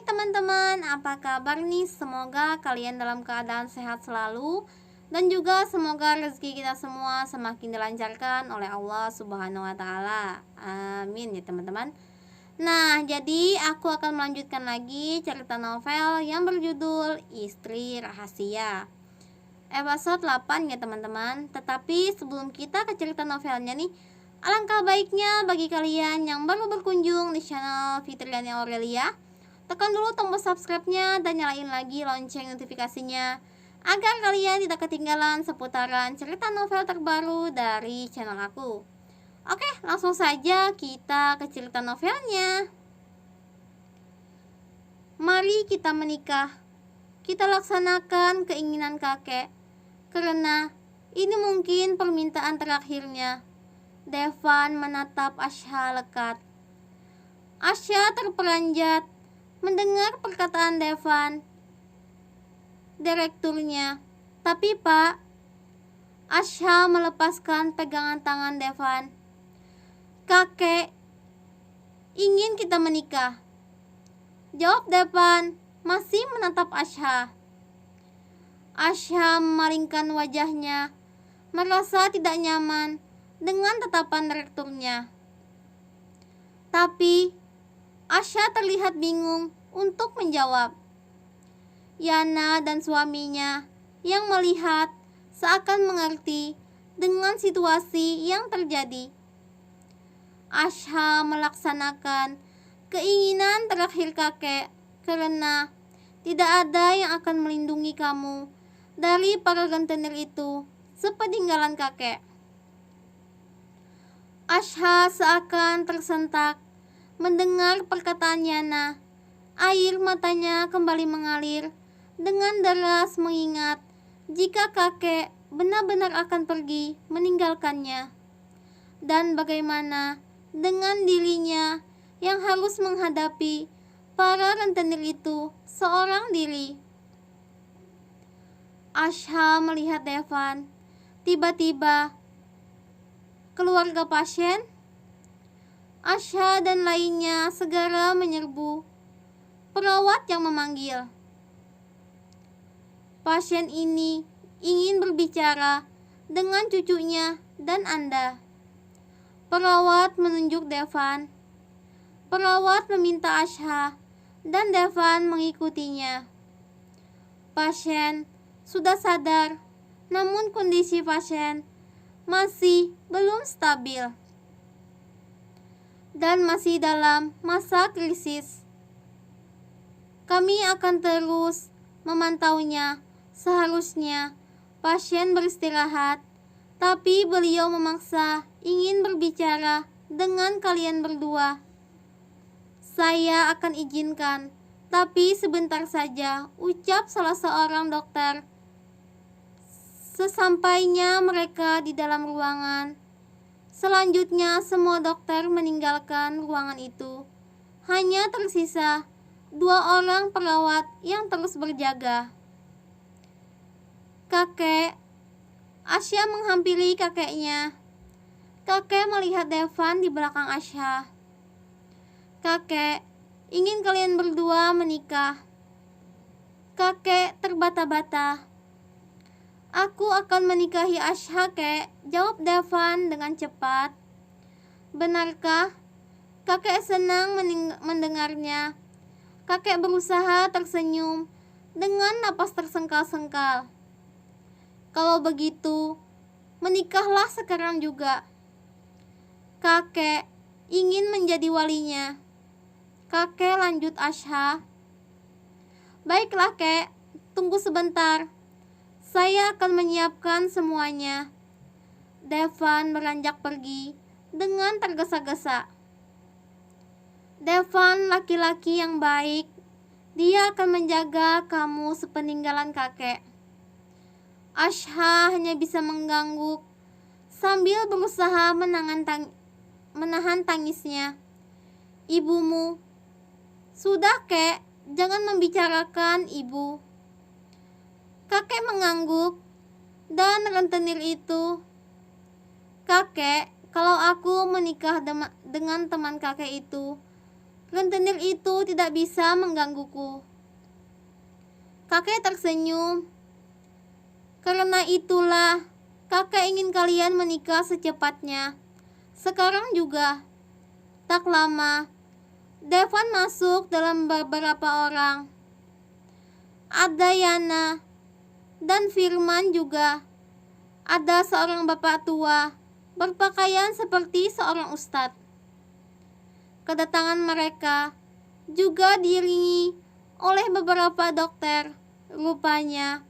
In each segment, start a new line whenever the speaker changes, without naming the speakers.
teman-teman, apa kabar nih? Semoga kalian dalam keadaan sehat selalu dan juga semoga rezeki kita semua semakin dilancarkan oleh Allah Subhanahu wa taala. Amin ya teman-teman. Nah, jadi aku akan melanjutkan lagi cerita novel yang berjudul Istri Rahasia. Episode 8 ya teman-teman. Tetapi sebelum kita ke cerita novelnya nih, alangkah baiknya bagi kalian yang baru berkunjung di channel Fitriani Aurelia, tekan dulu tombol subscribe-nya dan nyalain lagi lonceng notifikasinya agar kalian tidak ketinggalan seputaran cerita novel terbaru dari channel aku. Oke, langsung saja kita ke cerita novelnya. Mari kita menikah. Kita laksanakan keinginan kakek, karena ini mungkin permintaan terakhirnya. Devan menatap Asha lekat. Asha terperanjat mendengar perkataan Devan, direkturnya. Tapi Pak, Asha melepaskan pegangan tangan Devan. Kakek ingin kita menikah, jawab Devan masih menatap Asha. Asha memalingkan wajahnya, merasa tidak nyaman dengan tatapan direkturnya. Tapi Asha terlihat bingung untuk menjawab. Yana dan suaminya yang melihat seakan mengerti dengan situasi yang terjadi. Asha melaksanakan keinginan terakhir kakek karena tidak ada yang akan melindungi kamu dari para rentenir itu sepeninggalan kakek. Asha seakan tersentak mendengar perkataan Yana. Air matanya kembali mengalir dengan deras mengingat jika kakek benar-benar akan pergi meninggalkannya. Dan bagaimana dengan dirinya yang harus menghadapi para rentenir itu seorang diri. Asha melihat Devan. Tiba-tiba keluarga pasien, Asha dan lainnya segera menyerbu. Perawat yang memanggil. Pasien ini ingin berbicara dengan cucunya dan Anda. Perawat menunjuk Devan. Perawat meminta Asha dan Devan mengikutinya. Pasien sudah sadar, namun kondisi pasien masih belum stabil dan masih dalam masa krisis. Kami akan terus memantaunya. Seharusnya pasien beristirahat, tapi beliau memaksa ingin berbicara dengan kalian berdua. Saya akan izinkan, tapi sebentar saja, ucap salah seorang dokter. Sesampainya mereka di dalam ruangan, selanjutnya semua dokter meninggalkan ruangan itu. Hanya tersisa 2 orang perawat yang terus berjaga. Kakek, Asha menghampiri kakeknya. Kakek melihat Devan di belakang Asha. Kakek, ingin kalian berdua menikah. Kakek terbata-bata. Aku akan menikahi Asha, kek, jawab Devan dengan cepat. Benarkah? Kakek senang mendengarnya. Kakek berusaha tersenyum dengan napas tersengkal-sengkal. Kalau begitu, menikahlah sekarang juga. Kakek ingin menjadi walinya. Kakek lanjut Asha. Baiklah kek, tunggu sebentar. Saya akan menyiapkan semuanya. Devan beranjak pergi dengan tergesa-gesa. Devan laki-laki yang baik. Dia akan menjaga kamu sepeninggalan kakek. Asha hanya bisa mengangguk sambil berusaha menahan tangisnya. Ibumu. Sudah kek, jangan membicarakan ibu. Kakek mengangguk dan rentenir itu. Kakek, kalau aku menikah dengan teman kakek itu, Rentenir itu tidak bisa menggangguku. Kakek tersenyum. Karena itulah kakek ingin kalian menikah secepatnya. Sekarang juga. Tak lama, Devan masuk dalam beberapa orang. Ada Yana dan Firman juga. Ada seorang bapak tua berpakaian seperti seorang ustadz. Kedatangan mereka juga diiringi oleh beberapa dokter. Rupanya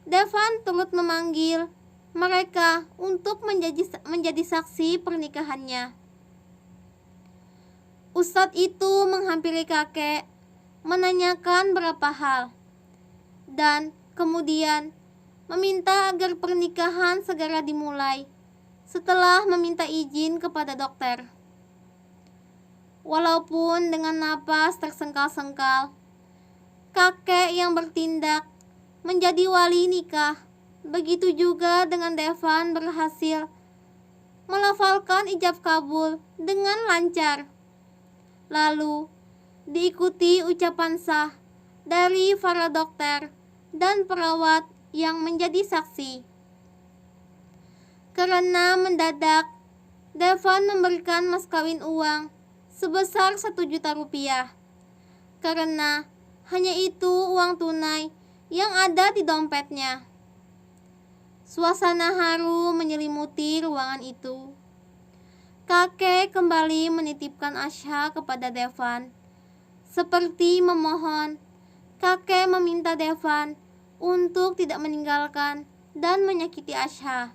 Devan turut memanggil mereka untuk menjadi saksi pernikahannya. Ustadz itu menghampiri kakek, menanyakan beberapa hal, dan kemudian meminta agar pernikahan segera dimulai setelah meminta izin kepada dokter. Walaupun dengan napas tersengkal-sengkal, kakek yang bertindak menjadi wali nikah. Begitu juga dengan Devan berhasil melafalkan ijab kabul dengan lancar. Lalu diikuti ucapan sah dari para dokter dan perawat yang menjadi saksi. Karena mendadak, Devan memberikan mas kawin uang sebesar 1 juta rupiah. Karena hanya itu uang tunai yang ada di dompetnya. Suasana haru menyelimuti ruangan itu. Kakek kembali menitipkan Asha kepada Devan. Seperti memohon, kakek meminta Devan untuk tidak meninggalkan dan menyakiti Asha.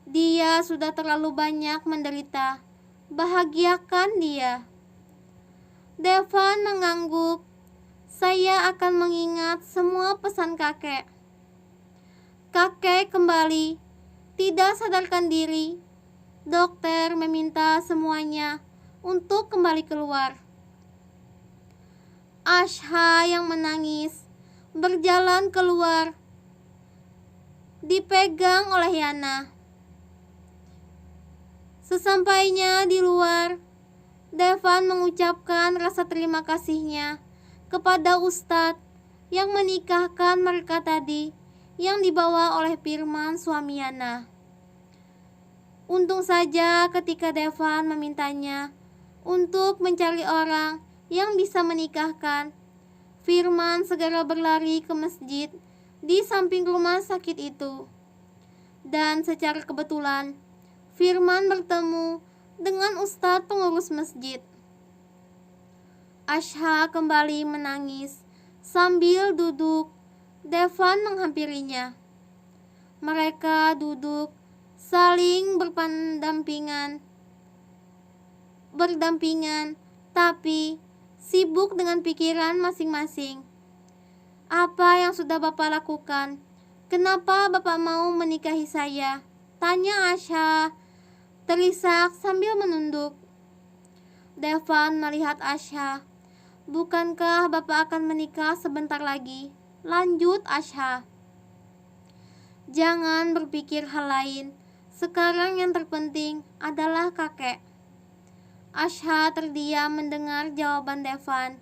Dia sudah terlalu banyak menderita. Bahagiakan dia. Devan mengangguk. Saya akan mengingat semua pesan kakek. Kakek kembali, tidak sadarkan diri. Dokter meminta semuanya untuk kembali keluar. Asha yang menangis berjalan keluar, dipegang oleh Yana. Sesampainya di luar, Devan mengucapkan rasa terima kasihnya kepada Ustadz yang menikahkan mereka tadi, yang dibawa oleh Firman suami Yana. Untung saja ketika Devan memintanya untuk mencari orang yang bisa menikahkan, Firman segera berlari ke masjid di samping rumah sakit itu. Dan secara kebetulan, Firman bertemu dengan ustadz pengurus masjid. Asha kembali menangis sambil duduk. Devan menghampirinya. Mereka duduk saling berdampingan, tapi sibuk dengan pikiran masing-masing. Apa yang sudah Bapak lakukan? Kenapa Bapak mau menikahi saya? Tanya Asha, terisak sambil menunduk. Devan melihat Asha. Bukankah Bapak akan menikah sebentar lagi? Lanjut Asha. Jangan berpikir hal lain. Sekarang yang terpenting adalah kakek. Asha terdiam mendengar jawaban Devan.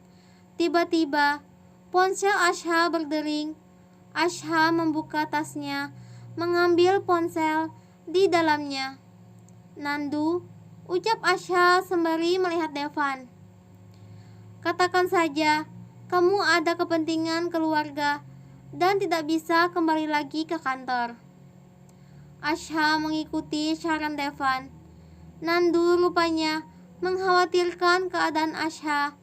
Tiba-tiba, ponsel Asha berdering. Asha membuka tasnya, mengambil ponsel di dalamnya. Nandu, ucap Asha sembari melihat Devan. Katakan saja, kamu ada kepentingan keluarga dan tidak bisa kembali lagi ke kantor. Asha mengikuti saran Devan. Nandu rupanya mengkhawatirkan keadaan Asha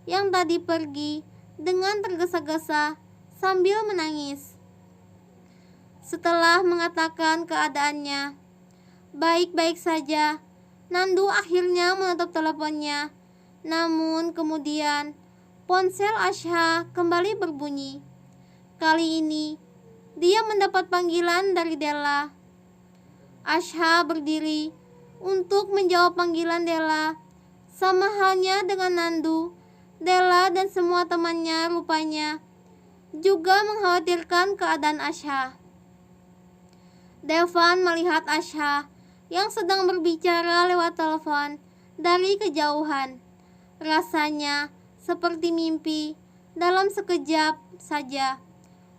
yang tadi pergi dengan tergesa-gesa sambil menangis. Setelah mengatakan keadaannya baik-baik saja, Nandu akhirnya menutup teleponnya. Namun kemudian ponsel Asha kembali berbunyi. Kali ini dia mendapat panggilan dari Della. Asha berdiri untuk menjawab panggilan Della. Sama halnya dengan Nandu, Della dan semua temannya rupanya juga mengkhawatirkan keadaan Asha. Devan melihat Asha yang sedang berbicara lewat telepon dari kejauhan. Rasanya seperti mimpi. Dalam sekejap saja,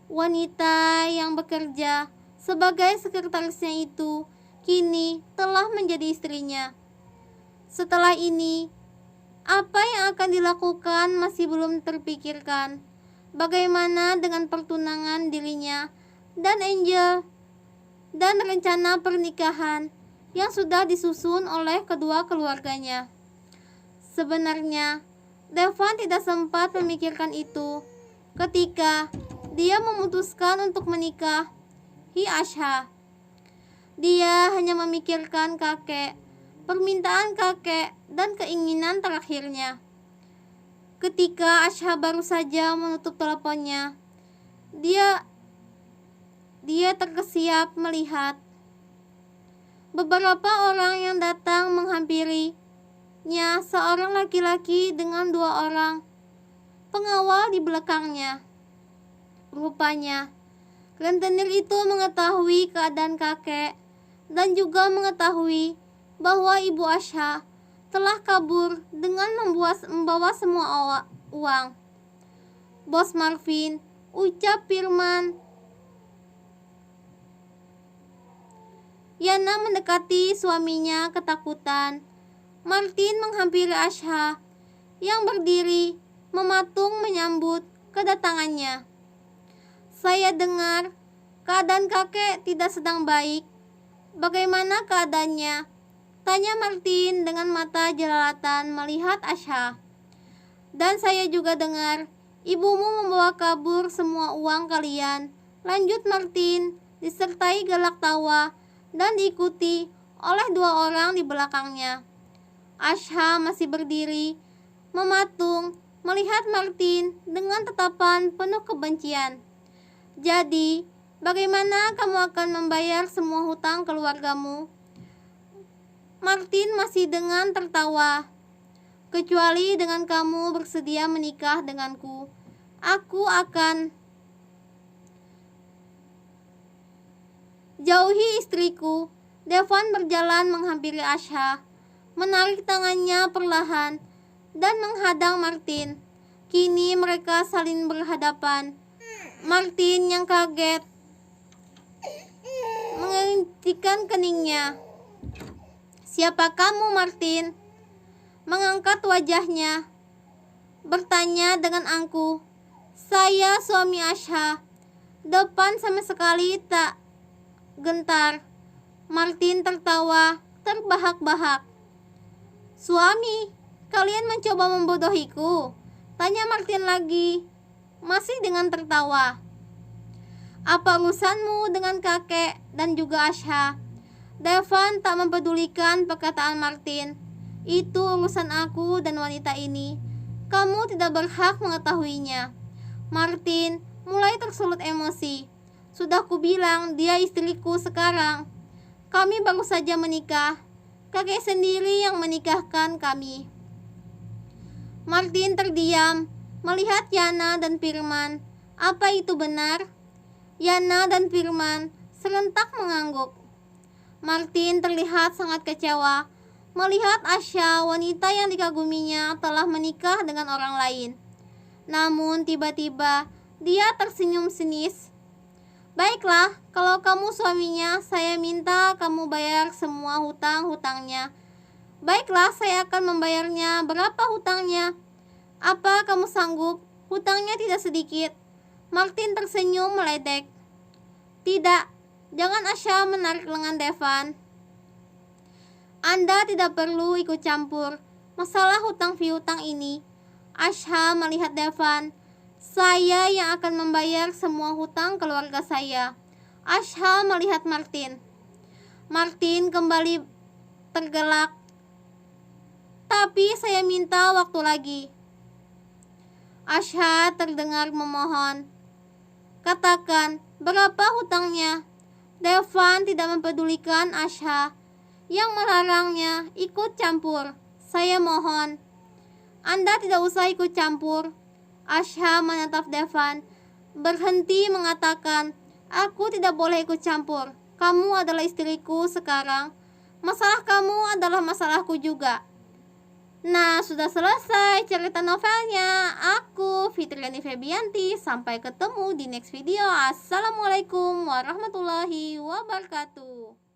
wanita yang bekerja sebagai sekretarisnya itu kini telah menjadi istrinya. Setelah ini, apa yang akan dilakukan masih belum terpikirkan. Bagaimana dengan pertunangan dirinya dan Angel dan rencana pernikahan yang sudah disusun oleh kedua keluarganya. Sebenarnya, Devan tidak sempat memikirkan itu ketika dia memutuskan untuk menikahi Asha. Dia hanya memikirkan kakek, permintaan kakek, dan keinginan terakhirnya. Ketika Asha baru saja menutup teleponnya, dia terkesiap melihat beberapa orang yang datang menghampirinya, seorang laki-laki dengan 2 orang pengawal di belakangnya. Rupanya, rentenir itu mengetahui keadaan kakek dan juga mengetahui bahwa ibu Asha telah kabur dengan membawa semua uang. Bos Marvin, ucap Firman. Yana mendekati suaminya ketakutan. Martin menghampiri Asha yang berdiri mematung menyambut kedatangannya. Saya dengar keadaan kakek tidak sedang baik. Bagaimana keadaannya? Tanya Martin dengan mata jelalatan melihat Asha. Dan saya juga dengar ibumu membawa kabur semua uang kalian. Lanjut Martin, disertai gelak tawa dan diikuti oleh 2 orang di belakangnya. Asha masih berdiri, mematung, melihat Martin dengan tatapan penuh kebencian. Jadi, bagaimana kamu akan membayar semua hutang keluargamu? Martin masih dengan tertawa. Kecuali dengan kamu bersedia menikah denganku, aku akan jauhi istriku. Devan berjalan menghampiri Asha, menarik tangannya perlahan dan menghadang Martin. Kini mereka saling berhadapan. Martin yang kaget menghentikan keningnya. Siapa kamu, Martin? Mengangkat wajahnya, bertanya dengan angkuh. Saya suami Asha. Depan sama sekali tak gentar. Martin tertawa terbahak-bahak. Suami, kalian mencoba membodohiku? Tanya Martin lagi, masih dengan tertawa. Apa urusanmu dengan kakek dan juga Asha? Devan tak mempedulikan perkataan Martin. Itu urusan aku dan wanita ini. Kamu tidak berhak mengetahuinya. Martin mulai tersulut emosi. Sudah kubilang dia istriku sekarang. Kami baru saja menikah. Kakek sendiri yang menikahkan kami. Martin terdiam, melihat Yana dan Firman. Apa itu benar? Yana dan Firman serentak mengangguk. Martin terlihat sangat kecewa melihat Asha, wanita yang dikaguminya, telah menikah dengan orang lain. Namun tiba-tiba dia tersenyum sinis. Baiklah, kalau kamu suaminya, saya minta kamu bayar semua hutang-hutangnya. Baiklah, saya akan membayarnya. Berapa hutangnya? Apa kamu sanggup? Hutangnya tidak sedikit. Martin tersenyum meledek. Tidak, jangan. Asha menarik lengan Devan. Anda tidak perlu ikut campur masalah hutang piutang ini. Asha melihat Devan. Saya yang akan membayar semua hutang keluarga saya. Asha melihat Martin. Martin kembali tergelak. Tapi saya minta waktu lagi. Asha terdengar memohon. Katakan, berapa hutangnya? Devan tidak mempedulikan Asha yang melarangnya ikut campur. Saya mohon, Anda tidak usah ikut campur. Asha menatap Devan, berhenti mengatakan, aku tidak boleh ikut campur. Kamu adalah istriku sekarang. Masalah kamu adalah masalahku juga. Nah, sudah selesai cerita novelnya. Aku Fitriani Febianti. Sampai ketemu di next video. Assalamualaikum warahmatullahi wabarakatuh.